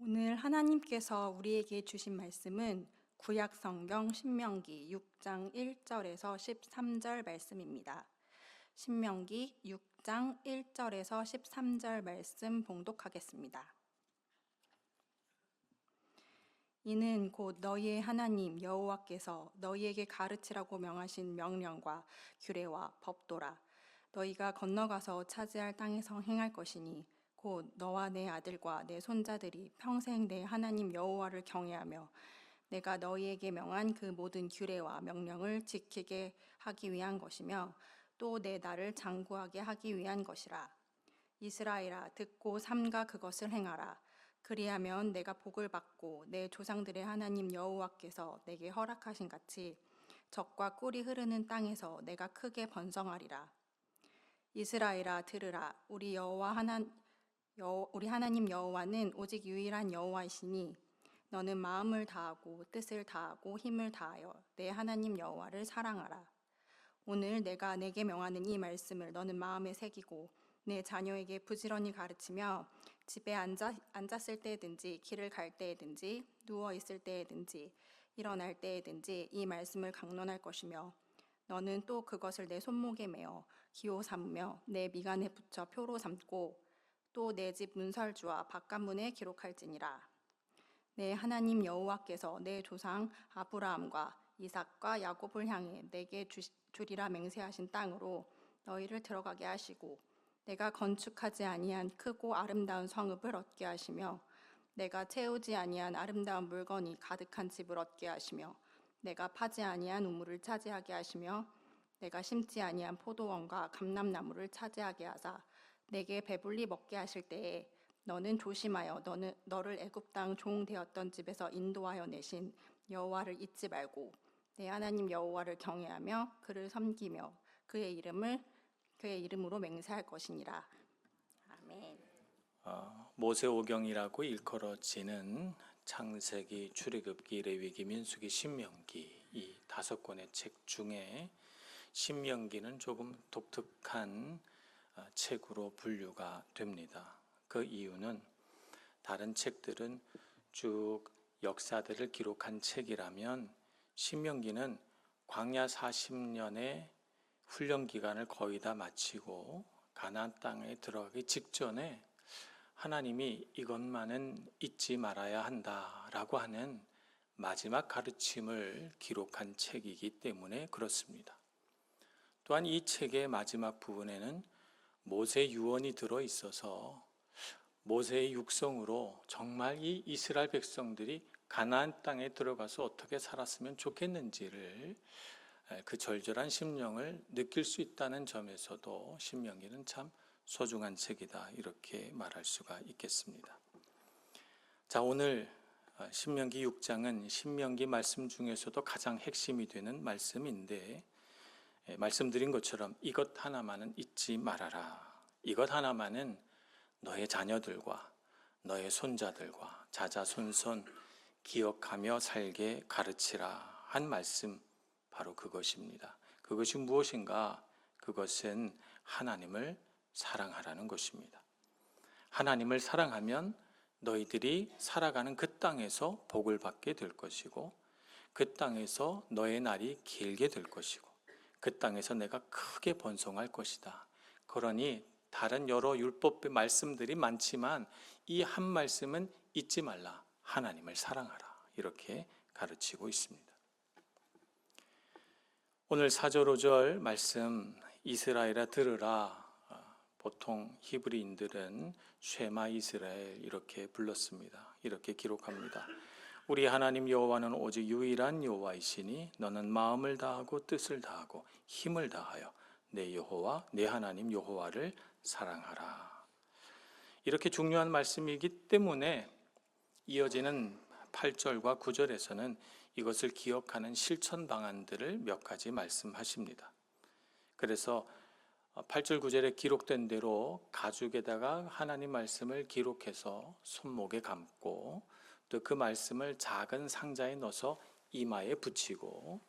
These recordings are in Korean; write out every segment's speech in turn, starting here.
오늘 하나님께서 우리에게 주신 말씀은 구약 성경 신명기 6장 1절에서 13절 말씀입니다. 신명기 6장 1절에서 13절 말씀 봉독하겠습니다. 이는 곧 너희의 하나님 여호와께서 너희에게 가르치라고 명하신 명령과 규례와 법도라. 너희가 건너가서 차지할 땅에서 행할 것이니 곧 너와 내 아들과 내 손자들이 평생 내 하나님 여호와를 경외하며 내가 너희에게 명한 그 모든 규례와 명령을 지키게 하기 위한 것이며 또 내 나를 장구하게 하기 위한 것이라. 이스라엘아, 듣고 삼가 그것을 행하라. 그리하면 내가 복을 받고 내 조상들의 하나님 여호와께서 내게 허락하신 같이 젖과 꿀이 흐르는 땅에서 내가 크게 번성하리라. 이스라엘아, 들으라. 우리 하나님 여호와는 오직 유일한 여호와이시니 너는 마음을 다하고 뜻을 다하고 힘을 다하여 내 하나님 여호와를 사랑하라. 오늘 내가 내게 명하는 이 말씀을 너는 마음에 새기고 내 자녀에게 부지런히 가르치며 집에 앉았을 때든지 길을 갈 때든지 누워 있을 때든지 일어날 때든지 이 말씀을 강론할 것이며 너는 또 그것을 내 손목에 매어 기호 삼으며 내 미간에 붙여 표로 삼고 또 내 집 문설주와 바깥문에 기록할지니라. 내 하나님 여호와께서 내 조상 아브라함과 이삭과 야곱을 향해 내게 주리라 맹세하신 땅으로 너희를 들어가게 하시고 내가 건축하지 아니한 크고 아름다운 성읍을 얻게 하시며 내가 채우지 아니한 아름다운 물건이 가득한 집을 얻게 하시며 내가 파지 아니한 우물을 차지하게 하시며 내가 심지 아니한 포도원과 감람나무를 차지하게 하사 내게 배불리 먹게 하실 때에 너는 조심하여 너를 애굽 땅 종 되었던 집에서 인도하여 내신 여호와를 잊지 말고 내 하나님 여호와를 경외하며 그를 섬기며 그의 이름으로 맹세할 것이니라. 아멘. 모세오경이라고 일컬어지는 창세기, 출애굽기, 레위기, 민수기, 신명기 이 5권의 책 중에 신명기는 조금 독특한 책으로 분류가 됩니다. 그 이유는 다른 책들은 쭉 역사들을 기록한 책이라면 신명기는 광야 40년의 훈련 기간을 거의 다 마치고 가나안 땅에 들어가기 직전에 하나님이 이것만은 잊지 말아야 한다라고 하는 마지막 가르침을 기록한 책이기 때문에 그렇습니다. 또한 이 책의 마지막 부분에는 모세 유언이 들어있어서 모세의 육성으로 정말 이 이스라엘 백성들이 가나안 땅에 들어가서 어떻게 살았으면 좋겠는지를 그 절절한 심령을 느낄 수 있다는 점에서도 신명기는 참 소중한 책이다 이렇게 말할 수가 있겠습니다. 자, 오늘 신명기 6장은 신명기 말씀 중에서도 가장 핵심이 되는 말씀인데 말씀드린 것처럼 이것 하나만은 잊지 말아라. 이것 하나만은 너의 자녀들과 너의 손자들과 자자손손 기억하며 살게 가르치라 한 말씀, 바로 그것입니다. 그것이 무엇인가? 그것은 하나님을 사랑하라는 것입니다. 하나님을 사랑하면 너희들이 살아가는 그 땅에서 복을 받게 될 것이고 그 땅에서 너의 날이 길게 될 것이고 그 땅에서 내가 크게 번성할 것이다. 그러니 다른 여러 율법의 말씀들이 많지만 이 한 말씀은 잊지 말라. 하나님을 사랑하라. 이렇게 가르치고 있습니다. 오늘 4절 5절 말씀 이스라엘아 들으라. 보통 히브리인들은 쉐마 이스라엘 이렇게 불렀습니다. 이렇게 기록합니다. 우리 하나님 여호와는 오직 유일한 여호와이시니 너는 마음을 다하고 뜻을 다하고 힘을 다하여 내 여호와 내 하나님 여호와를 사랑하라. 이렇게 중요한 말씀이기 때문에 이어지는 8절과 9절에서는 이것을 기억하는 실천 방안들을 몇 가지 말씀하십니다. 그래서 8절 9절에 기록된 대로 가죽에다가 하나님 말씀을 기록해서 손목에 감고 또 그 말씀을 작은 상자에 넣어서 이마에 붙이고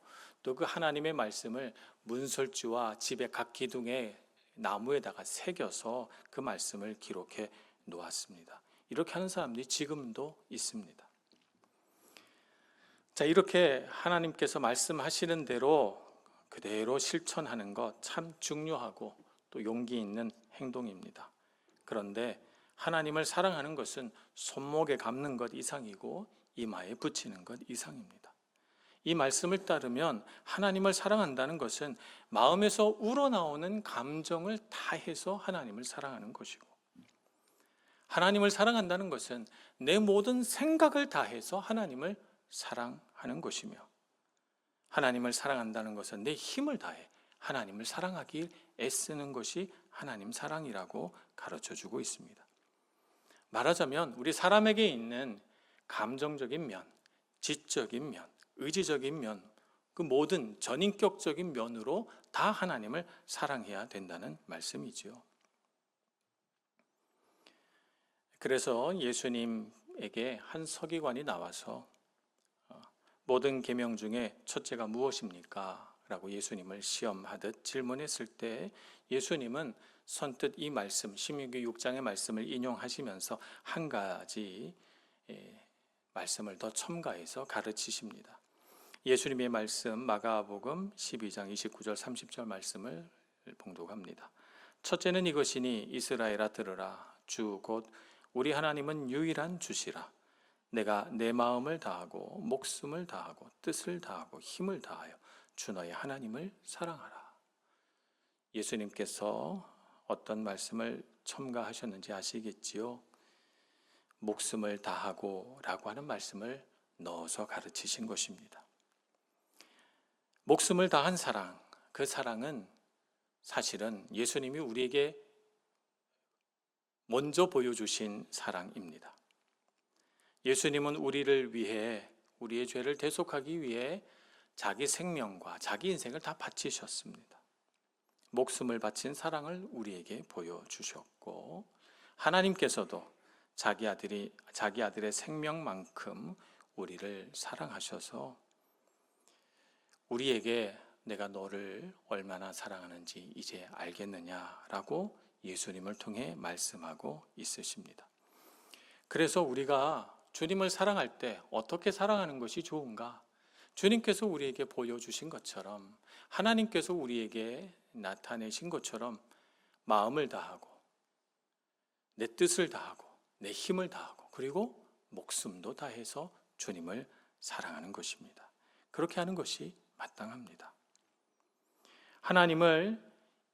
또 그 하나님의 말씀을 문설주와 집의 각 기둥에 나무에다가 새겨서 그 말씀을 기록해 놓았습니다. 이렇게 하는 사람들이 지금도 있습니다. 자, 이렇게 하나님께서 말씀하시는 대로 그대로 실천하는 것 참 중요하고 또 용기 있는 행동입니다. 그런데 하나님을 사랑하는 것은 손목에 감는 것 이상이고 이마에 붙이는 것 이상입니다. 이 말씀을 따르면 하나님을 사랑한다는 것은 마음에서 우러나오는 감정을 다해서 하나님을 사랑하는 것이고, 하나님을 사랑한다는 것은 내 모든 생각을 다해서 하나님을 사랑하는 것이며, 하나님을 사랑한다는 것은 내 힘을 다해 하나님을 사랑하기 애쓰는 것이 하나님 사랑이라고 가르쳐주고 있습니다. 말하자면 우리 사람에게 있는 감정적인 면, 지적인 면, 의지적인 면, 그 모든 전인격적인 면으로 다 하나님을 사랑해야 된다는 말씀이지요. 그래서 예수님에게 한 서기관이 나와서 모든 계명 중에 첫째가 무엇입니까? 라고 예수님을 시험하듯 질문했을 때 예수님은 선뜻 이 말씀, 신명기 6장의 말씀을 인용하시면서 한 가지 말씀을 더 첨가해서 가르치십니다. 예수님의 말씀 마가복음 12장 29절 30절 말씀을 봉독합니다. 첫째는 이것이니 이스라엘아 들으라. 주 곧 우리 하나님은 유일한 주시라. 내가 내 마음을 다하고 목숨을 다하고 뜻을 다하고 힘을 다하여 주 너의 하나님을 사랑하라. 예수님께서 어떤 말씀을 첨가하셨는지 아시겠지요? 목숨을 다하고 라고 하는 말씀을 넣어서 가르치신 것입니다. 목숨을 다한 사랑, 그 사랑은 사실은 예수님이 우리에게 먼저 보여주신 사랑입니다. 예수님은 우리를 위해, 우리의 죄를 대속하기 위해 자기 생명과 자기 인생을 다 바치셨습니다. 목숨을 바친 사랑을 우리에게 보여주셨고, 하나님께서도 자기 아들의 생명만큼 우리를 사랑하셔서 우리에게 내가 너를 얼마나 사랑하는지 이제 알겠느냐라고 예수님을 통해 말씀하고 있으십니다. 그래서 우리가 주님을 사랑할 때 어떻게 사랑하는 것이 좋은가? 주님께서 우리에게 보여주신 것처럼, 하나님께서 우리에게 나타내신 것처럼 마음을 다하고 내 뜻을 다하고 내 힘을 다하고 그리고 목숨도 다해서 주님을 사랑하는 것입니다. 그렇게 하는 것이 마땅합니다. 하나님을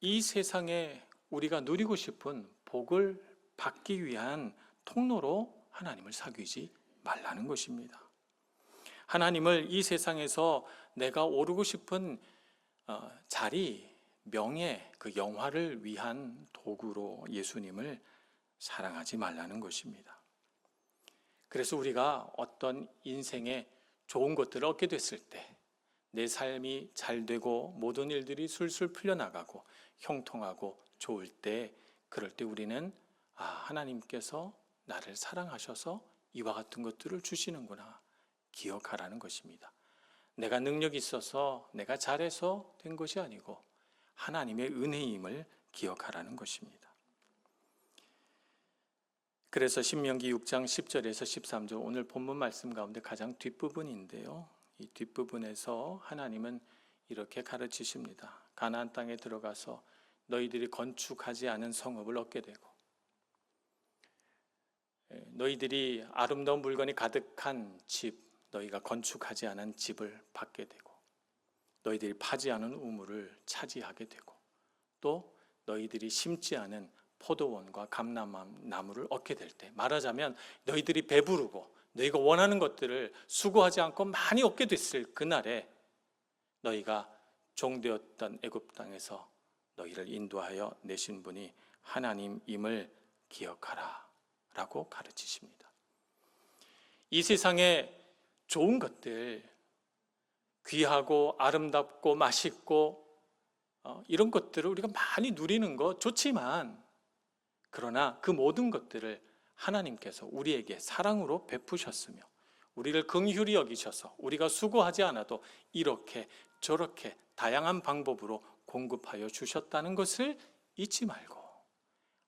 이 세상에 우리가 누리고 싶은 복을 받기 위한 통로로 하나님을 사귀지 말라는 것입니다. 하나님을 이 세상에서 내가 오르고 싶은 자리, 명예, 그 영화를 위한 도구로 예수님을 사랑하지 말라는 것입니다. 그래서 우리가 어떤 인생에 좋은 것들을 얻게 됐을 때, 내 삶이 잘 되고 모든 일들이 술술 풀려나가고 형통하고 좋을 때, 그럴 때 우리는 하나님께서 나를 사랑하셔서 이와 같은 것들을 주시는구나 기억하라는 것입니다. 내가 능력이 있어서 내가 잘해서 된 것이 아니고 하나님의 은혜임을 기억하라는 것입니다. 그래서 신명기 6장 10절에서 13절, 오늘 본문 말씀 가운데 가장 뒷부분인데요, 이 뒷부분에서 하나님은 이렇게 가르치십니다. 가나안 땅에 들어가서 너희들이 건축하지 않은 성읍을 얻게 되고, 너희들이 아름다운 물건이 가득한 집, 너희가 건축하지 않은 집을 받게 되고, 너희들이 파지 않은 우물을 차지하게 되고, 또 너희들이 심지 않은 포도원과 감람나무를 얻게 될 때, 말하자면 너희들이 배부르고 너희가 원하는 것들을 수고하지 않고 많이 얻게 됐을 그날에 너희가 종되었던 애굽 땅에서 너희를 인도하여 내신 분이 하나님임을 기억하라 라고 가르치십니다. 이 세상에 좋은 것들, 귀하고 아름답고 맛있고 이런 것들을 우리가 많이 누리는 거 좋지만, 그러나 그 모든 것들을 하나님께서 우리에게 사랑으로 베푸셨으며 우리를 긍휼히 여기셔서 우리가 수고하지 않아도 이렇게 저렇게 다양한 방법으로 공급하여 주셨다는 것을 잊지 말고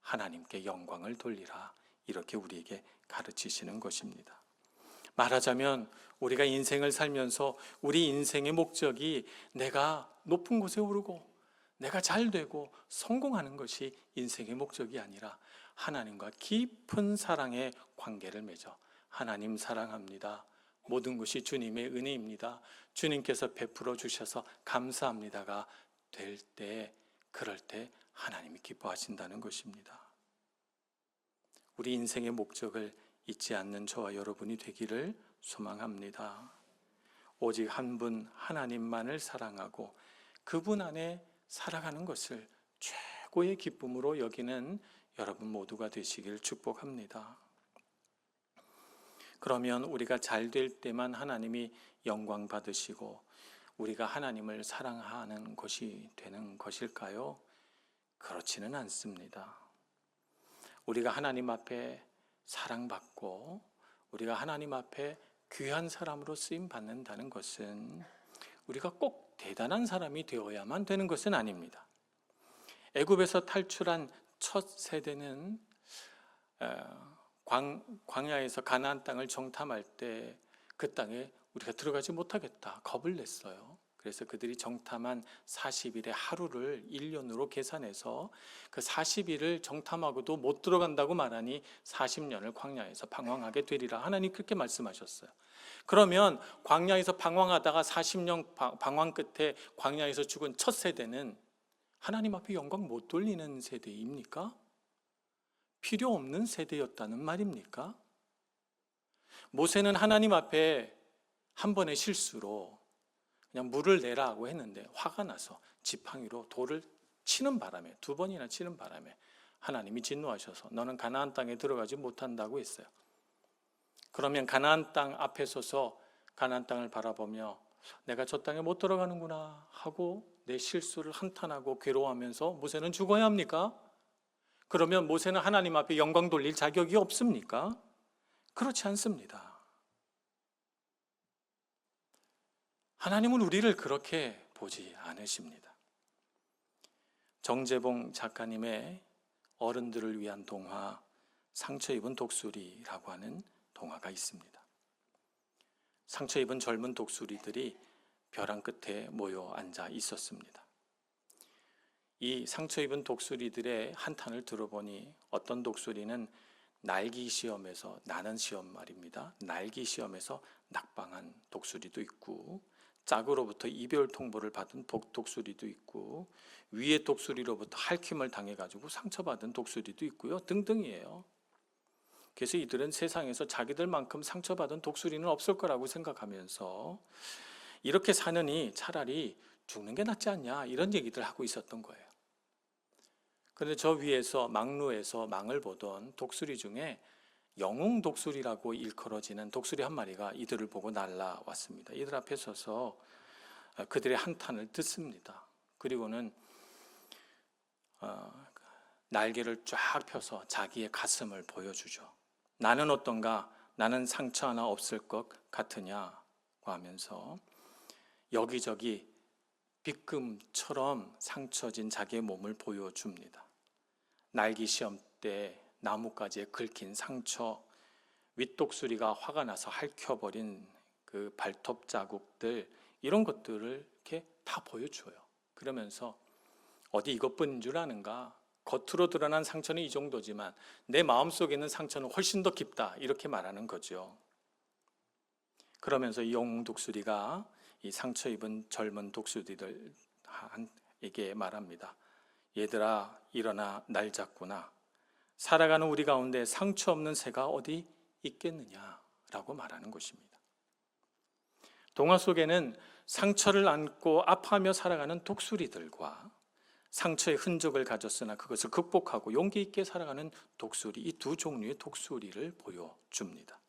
하나님께 영광을 돌리라, 이렇게 우리에게 가르치시는 것입니다. 말하자면 우리가 인생을 살면서 우리 인생의 목적이 내가 높은 곳에 오르고 내가 잘 되고 성공하는 것이 인생의 목적이 아니라 하나님과 깊은 사랑의 관계를 맺어 하나님 사랑합니다. 모든 것이 주님의 은혜입니다. 주님께서 베풀어 주셔서 감사합니다가 될 때, 그럴 때 하나님이 기뻐하신다는 것입니다. 우리 인생의 목적을 잊지 않는 저와 여러분이 되기를 소망합니다. 오직 한 분 하나님만을 사랑하고 그분 안에 살아가는 것을 최고의 기쁨으로 여기는 여러분 모두가 되시길 축복합니다. 그러면 우리가 잘 될 때만 하나님이 영광 받으시고 우리가 하나님을 사랑하는 것이 되는 것일까요? 그렇지는 않습니다. 우리가 하나님 앞에 사랑받고 우리가 하나님 앞에 귀한 사람으로 쓰임 받는다는 것은 우리가 꼭 대단한 사람이 되어야만 되는 것은 아닙니다. 애굽에서 탈출한 첫 세대는 광야에서 가나안 땅을 정탐할 때 그 땅에 우리가 들어가지 못하겠다 겁을 냈어요. 그래서 그들이 정탐한 40일의 하루를 1년으로 계산해서 그 40일을 정탐하고도 못 들어간다고 말하니 40년을 광야에서 방황하게 되리라. 하나님 그렇게 말씀하셨어요. 그러면 광야에서 방황하다가 40년 방황 끝에 광야에서 죽은 첫 세대는 하나님 앞에 영광 못 돌리는 세대입니까? 필요 없는 세대였다는 말입니까? 모세는 하나님 앞에 한 번의 실수로 그냥 물을 내라고 했는데 화가 나서 지팡이로 돌을 치는 바람에, 2번이나 치는 바람에 하나님이 진노하셔서 너는 가나안 땅에 들어가지 못한다고 했어요. 그러면 가나안 땅 앞에 서서 가나안 땅을 바라보며 내가 저 땅에 못 들어가는구나 하고 내 실수를 한탄하고 괴로워하면서 모세는 죽어야 합니까? 그러면 모세는 하나님 앞에 영광 돌릴 자격이 없습니까? 그렇지 않습니다. 하나님은 우리를 그렇게 보지 않으십니다. 정재봉 작가님의 어른들을 위한 동화 상처 입은 독수리라고 하는 동화가 있습니다. 상처 입은 젊은 독수리들이 벼랑 끝에 모여 앉아 있었습니다. 이 상처 입은 독수리들의 한탄을 들어보니 어떤 독수리는 날기 시험에서, 나는 시험 말입니다. 날기 시험에서 낙방한 독수리도 있고 짝으로부터 이별 통보를 받은 독수리도 있고 위의 독수리로부터 할퀴을 당해가지고 상처받은 독수리도 있고요. 등등이에요. 그래서 이들은 세상에서 자기들만큼 상처받은 독수리는 없을 거라고 생각하면서 이렇게 사느니 차라리 죽는 게 낫지 않냐 이런 얘기들 하고 있었던 거예요. 그런데 저 위에서 망루에서 망을 보던 독수리 중에 영웅 독수리라고 일컬어지는 독수리 한 마리가 이들을 보고 날아왔습니다. 이들 앞에 서서 그들의 한탄을 듣습니다. 그리고는 날개를 쫙 펴서 자기의 가슴을 보여주죠. 나는 어떤가? 나는 상처 하나 없을 것 같으냐고 하면서 여기저기 빗금처럼 상처진 자기의 몸을 보여줍니다. 날기 시험 때 나뭇가지에 긁힌 상처, 윗독수리가 화가 나서 핥혀버린 그 발톱 자국들, 이런 것들을 이렇게 다 보여줘요. 그러면서 어디 이것뿐인 줄 아는가? 겉으로 드러난 상처는 이 정도지만 내 마음속에 있는 상처는 훨씬 더 깊다, 이렇게 말하는 거죠. 그러면서 이 영웅 독수리가 이 상처 입은 젊은 독수리들에게 말합니다. 얘들아, 일어나 날 잡구나. 살아가는 우리 가운데 상처 없는 새가 어디 있겠느냐라고 말하는 것입니다. 동화 속에는 상처를 안고 아파하며 살아가는 독수리들과 상처의 흔적을 가졌으나 그것을 극복하고 용기 있게 살아가는 독수리, 이 두 종류의 독수리를 보여줍니다.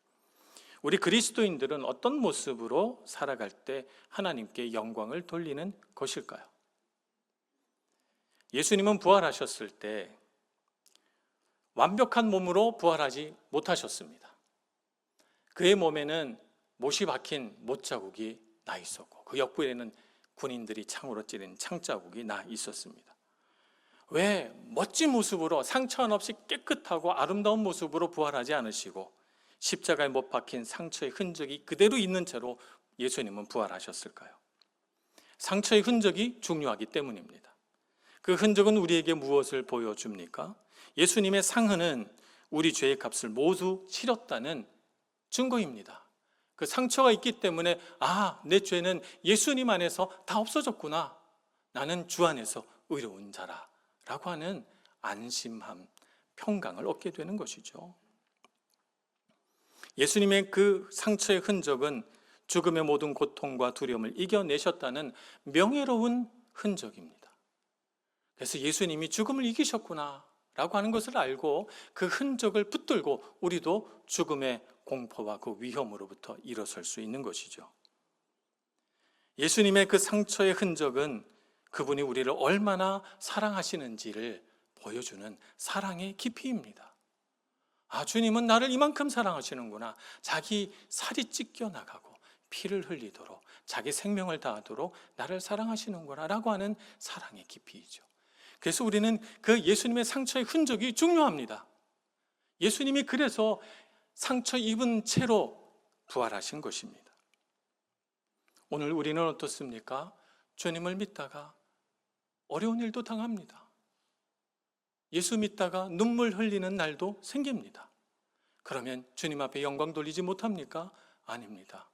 우리 그리스도인들은 어떤 모습으로 살아갈 때 하나님께 영광을 돌리는 것일까요? 예수님은 부활하셨을 때 완벽한 몸으로 부활하지 못하셨습니다. 그의 몸에는 못이 박힌 못자국이 나 있었고 그 옆구리에는 군인들이 창으로 찌른 창자국이 나 있었습니다. 왜 멋진 모습으로 상처 하나 없이 깨끗하고 아름다운 모습으로 부활하지 않으시고 십자가에 못 박힌 상처의 흔적이 그대로 있는 채로 예수님은 부활하셨을까요? 상처의 흔적이 중요하기 때문입니다. 그 흔적은 우리에게 무엇을 보여줍니까? 예수님의 상흔은 우리 죄의 값을 모두 치렀다는 증거입니다. 그 상처가 있기 때문에 내 죄는 예수님 안에서 다 없어졌구나. 나는 주 안에서 의로운 자라 라고 하는 안심함, 평강을 얻게 되는 것이죠. 예수님의 그 상처의 흔적은 죽음의 모든 고통과 두려움을 이겨내셨다는 명예로운 흔적입니다. 그래서 예수님이 죽음을 이기셨구나 라고 하는 것을 알고 그 흔적을 붙들고 우리도 죽음의 공포와 그 위험으로부터 일어설 수 있는 것이죠. 예수님의 그 상처의 흔적은 그분이 우리를 얼마나 사랑하시는지를 보여주는 사랑의 깊이입니다. 주님은 나를 이만큼 사랑하시는구나. 자기 살이 찢겨나가고 피를 흘리도록 자기 생명을 다하도록 나를 사랑하시는구나 라고 하는 사랑의 깊이이죠. 그래서 우리는 그 예수님의 상처의 흔적이 중요합니다. 예수님이 그래서 상처 입은 채로 부활하신 것입니다. 오늘 우리는 어떻습니까? 주님을 믿다가 어려운 일도 당합니다. 예수 믿다가 눈물 흘리는 날도 생깁니다. 그러면 주님 앞에 영광 돌리지 못합니까? 아닙니다.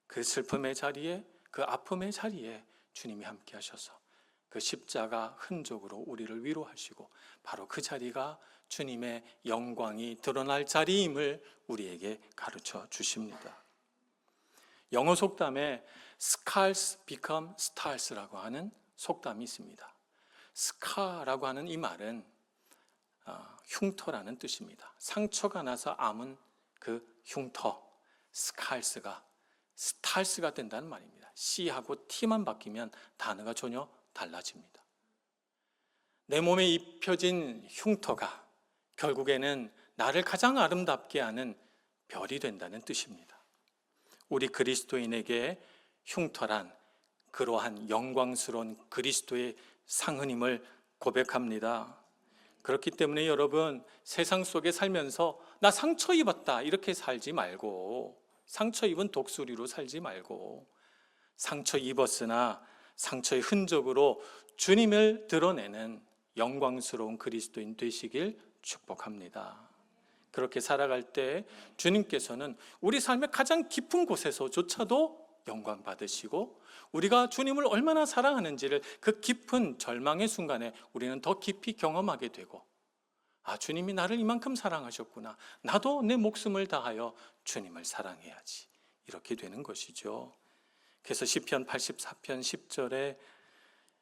그 슬픔의 자리에, 그 아픔의 자리에 주님이 함께 하셔서 그 십자가 흔적으로 우리를 위로하시고 바로 그 자리가 주님의 영광이 드러날 자리임을 우리에게 가르쳐 주십니다. 영어 속담에 scars become stars라고 하는 속담이 있습니다. scar라고 하는 이 말은 흉터라는 뜻입니다. 상처가 나서 암은 그 흉터, scars가 stars가 된다는 말입니다. C하고 T만 바뀌면 단어가 전혀 달라집니다. 내 몸에 입혀진 흉터가 결국에는 나를 가장 아름답게 하는 별이 된다는 뜻입니다. 우리 그리스도인에게 흉터란 그러한 영광스러운 그리스도의 상흔임을 고백합니다. 그렇기 때문에 여러분, 세상 속에 살면서 나 상처 입었다 이렇게 살지 말고, 상처 입은 독수리로 살지 말고, 상처 입었으나 상처의 흔적으로 주님을 드러내는 영광스러운 그리스도인 되시길 축복합니다. 그렇게 살아갈 때 주님께서는 우리 삶의 가장 깊은 곳에서조차도 영광 받으시고, 우리가 주님을 얼마나 사랑하는지를 그 깊은 절망의 순간에 우리는 더 깊이 경험하게 되고, 주님이 나를 이만큼 사랑하셨구나, 나도 내 목숨을 다하여 주님을 사랑해야지, 이렇게 되는 것이죠. 그래서 시편 84편 10절에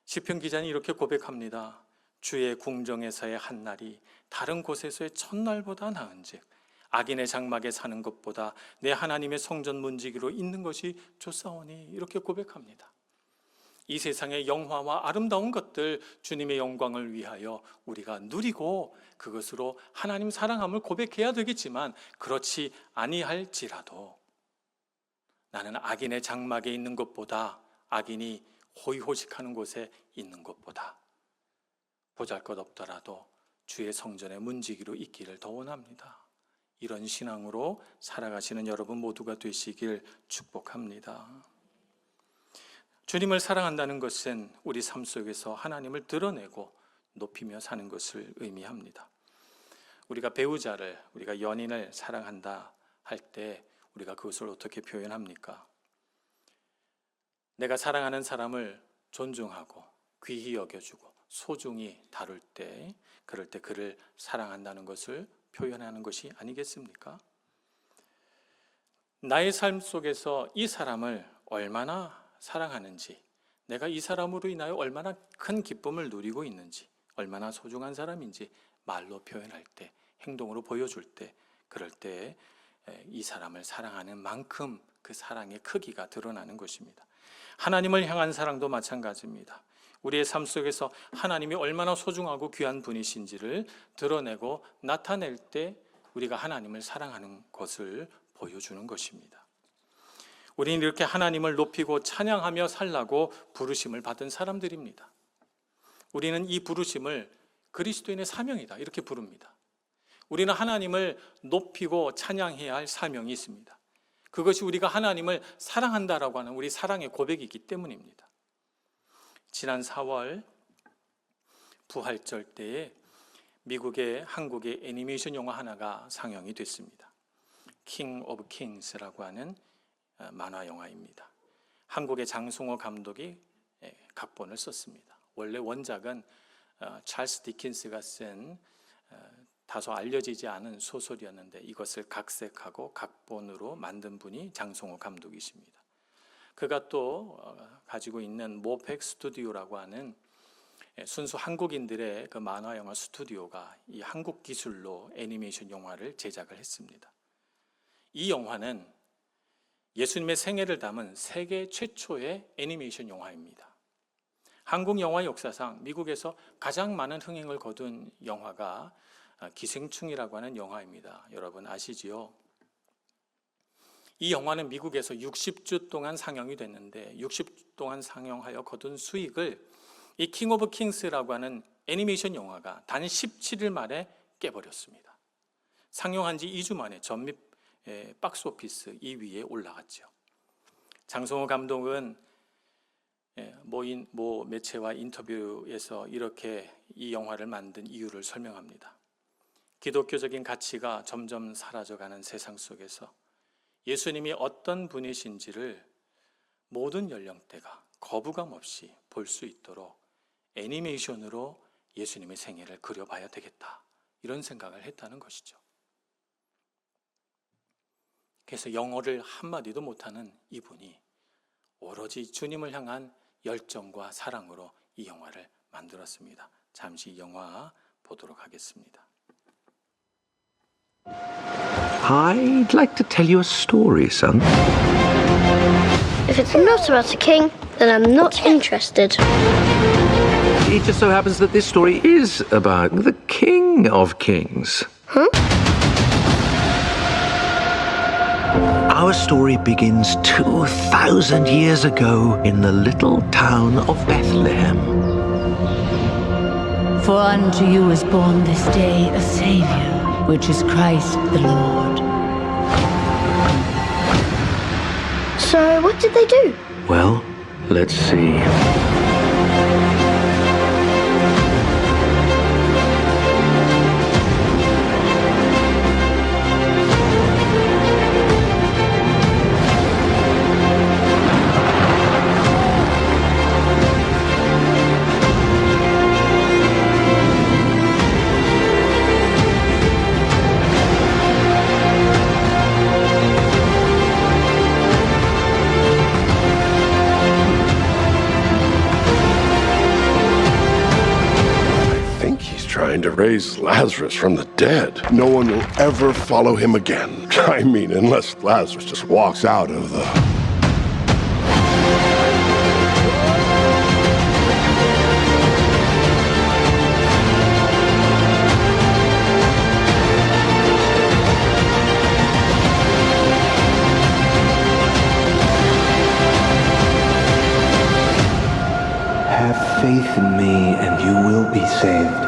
시편 기자는 이렇게 고백합니다. 주의 궁정에서의 한날이 다른 곳에서의 첫날보다 나은즉 악인의 장막에 사는 것보다 내 하나님의 성전 문지기로 있는 것이 좋사오니, 이렇게 고백합니다. 이 세상의 영화와 아름다운 것들, 주님의 영광을 위하여 우리가 누리고 그것으로 하나님 사랑함을 고백해야 되겠지만, 그렇지 아니할지라도 나는 악인의 장막에 있는 것보다, 악인이 호의호식하는 곳에 있는 것보다 보잘것없더라도 주의 성전의 문지기로 있기를 더 원합니다. 이런 신앙으로 살아가시는 여러분 모두가 되시길 축복합니다. 주님을 사랑한다는 것은 우리 삶 속에서 하나님을 드러내고 높이며 사는 것을 의미합니다. 우리가 배우자를, 우리가 연인을 사랑한다 할 때 우리가 그것을 어떻게 표현합니까? 내가 사랑하는 사람을 존중하고 귀히 여겨주고 소중히 다룰 때, 그럴 때 그를 사랑한다는 것을 표현하는 것이 아니겠습니까? 나의 삶 속에서 이 사람을 얼마나 사랑하는지, 내가 이 사람으로 인하여 얼마나 큰 기쁨을 누리고 있는지, 얼마나 소중한 사람인지 말로 표현할 때, 행동으로 보여줄 때, 그럴 때 이 사람을 사랑하는 만큼 그 사랑의 크기가 드러나는 것입니다. 하나님을 향한 사랑도 마찬가지입니다. 우리의 삶 속에서 하나님이 얼마나 소중하고 귀한 분이신지를 드러내고 나타낼 때 우리가 하나님을 사랑하는 것을 보여주는 것입니다. 우리는 이렇게 하나님을 높이고 찬양하며 살라고 부르심을 받은 사람들입니다. 우리는 이 부르심을 그리스도인의 사명이다 이렇게 부릅니다. 우리는 하나님을 높이고 찬양해야 할 사명이 있습니다. 그것이 우리가 하나님을 사랑한다라고 하는 우리 사랑의 고백이기 때문입니다. 지난 4월 부활절 때에 미국의 한국의 애니메이션 영화 하나가 상영이 됐습니다. 킹 오브 킹스라고 하는 만화 영화입니다. 한국의 장송호 감독이 각본을 썼습니다. 원래 원작은 찰스 디킨스가 쓴 다소 알려지지 않은 소설이었는데 이것을 각색하고 각본으로 만든 분이 장송호 감독이십니다. 그가 또 가지고 있는 모팩 스튜디오라고 하는 순수 한국인들의 그 만화 영화 스튜디오가 이 한국 기술로 애니메이션 영화를 제작을 했습니다. 이 영화는 예수님의 생애를 담은 세계 최초의 애니메이션 영화입니다. 한국 영화 역사상 미국에서 가장 많은 흥행을 거둔 영화가 기생충이라고 하는 영화입니다. 여러분 아시지요? 이 영화는 미국에서 60주 동안 상영이 됐는데 60주 동안 상영하여 거둔 수익을 이 킹 오브 킹스라고 하는 애니메이션 영화가 단 17일 만에 깨버렸습니다. 상영한 지 2주 만에 전미 박스오피스 2위에 올라갔죠. 장송호 감독은 모 매체와 인터뷰에서 이렇게 이 영화를 만든 이유를 설명합니다. 기독교적인 가치가 점점 사라져가는 세상 속에서 예수님이 어떤 분이신지를 모든 연령대가 거부감 없이 볼 수 있도록 애니메이션으로 예수님의 생애를 그려봐야 되겠다, 이런 생각을 했다는 것이죠. 그래서 영어를 한마디도 못하는 이분이 오로지 주님을 향한 열정과 사랑으로 이 영화를 만들었습니다. 잠시 이 영화 보도록 하겠습니다. I'd like to tell you a story, son. If it's not about a king, then I'm not interested. It just so happens that this story is about the King of Kings. Huh? Our story begins 2,000 years ago in the little town of Bethlehem. For unto you is born this day a Savior, which is Christ the Lord. So, what did they do? Well, let's see. Trying to raise Lazarus from the dead. No one will ever follow him again. I mean, unless Lazarus just walks out of the... Have faith in me and you will be saved.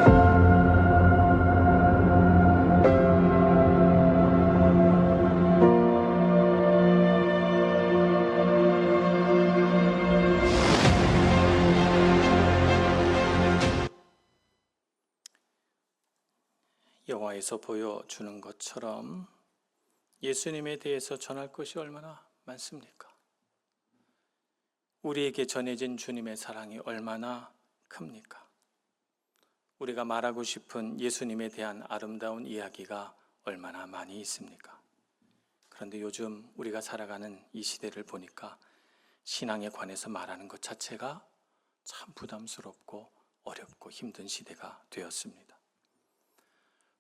영화에서 보여주는 것처럼 예수님에 대해서 전할 것이 얼마나 많습니까? 우리에게 전해진 주님의 사랑이 얼마나 큽니까? 우리가 말하고 싶은 예수님에 대한 아름다운 이야기가 얼마나 많이 있습니까? 그런데 요즘 우리가 살아가는 이 시대를 보니까 신앙에 관해서 말하는 것 자체가 참 부담스럽고 어렵고 힘든 시대가 되었습니다.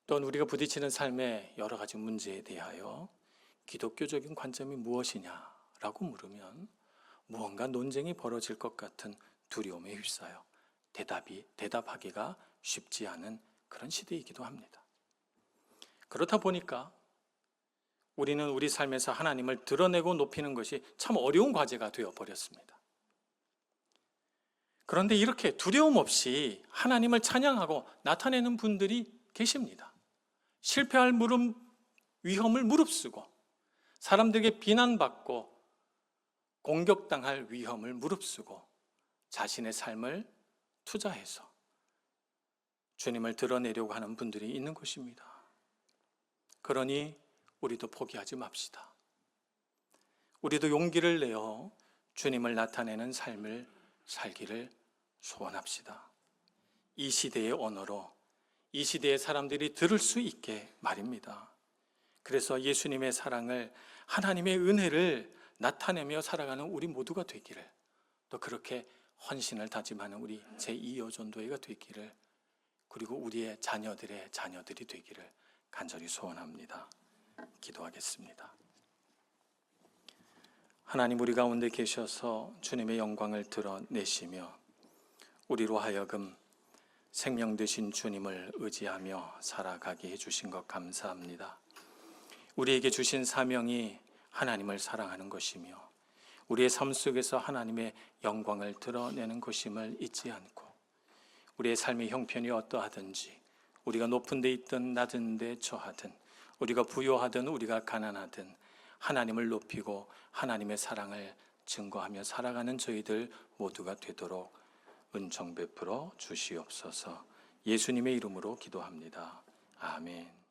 또한 우리가 부딪히는 삶의 여러 가지 문제에 대하여 기독교적인 관점이 무엇이냐라고 물으면 무언가 논쟁이 벌어질 것 같은 두려움에 휩싸여 대답하기가 쉽지 않은 그런 시대이기도 합니다. 그렇다 보니까 우리는 우리 삶에서 하나님을 드러내고 높이는 것이 참 어려운 과제가 되어버렸습니다. 그런데 이렇게 두려움 없이 하나님을 찬양하고 나타내는 분들이 계십니다. 실패할 위험을 무릅쓰고 사람들에게 비난받고 공격당할 위험을 무릅쓰고 자신의 삶을 투자해서 주님을 드러내려고 하는 분들이 있는 것입니다. 그러니 우리도 포기하지 맙시다. 우리도 용기를 내어 주님을 나타내는 삶을 살기를 소원합시다. 이 시대의 언어로 이 시대의 사람들이 들을 수 있게 말입니다. 그래서 예수님의 사랑을, 하나님의 은혜를 나타내며 살아가는 우리 모두가 되기를, 또 그렇게 헌신을 다짐하는 우리 제2여전도회가 되기를, 그리고 우리의 자녀들의 자녀들이 되기를 간절히 소원합니다. 기도하겠습니다. 하나님, 우리 가운데 계셔서 주님의 영광을 드러내시며 우리로 하여금 생명 되신 주님을 의지하며 살아가게 해주신 것 감사합니다. 우리에게 주신 사명이 하나님을 사랑하는 것이며 우리의 삶 속에서 하나님의 영광을 드러내는 것임을 잊지 않고, 우리의 삶의 형편이 어떠하든지, 우리가 높은 데 있든 낮은 데 처하든, 우리가 부요하든 우리가 가난하든 하나님을 높이고 하나님의 사랑을 증거하며 살아가는 저희들 모두가 되도록 은총 베풀어 주시옵소서. 예수님의 이름으로 기도합니다. 아멘.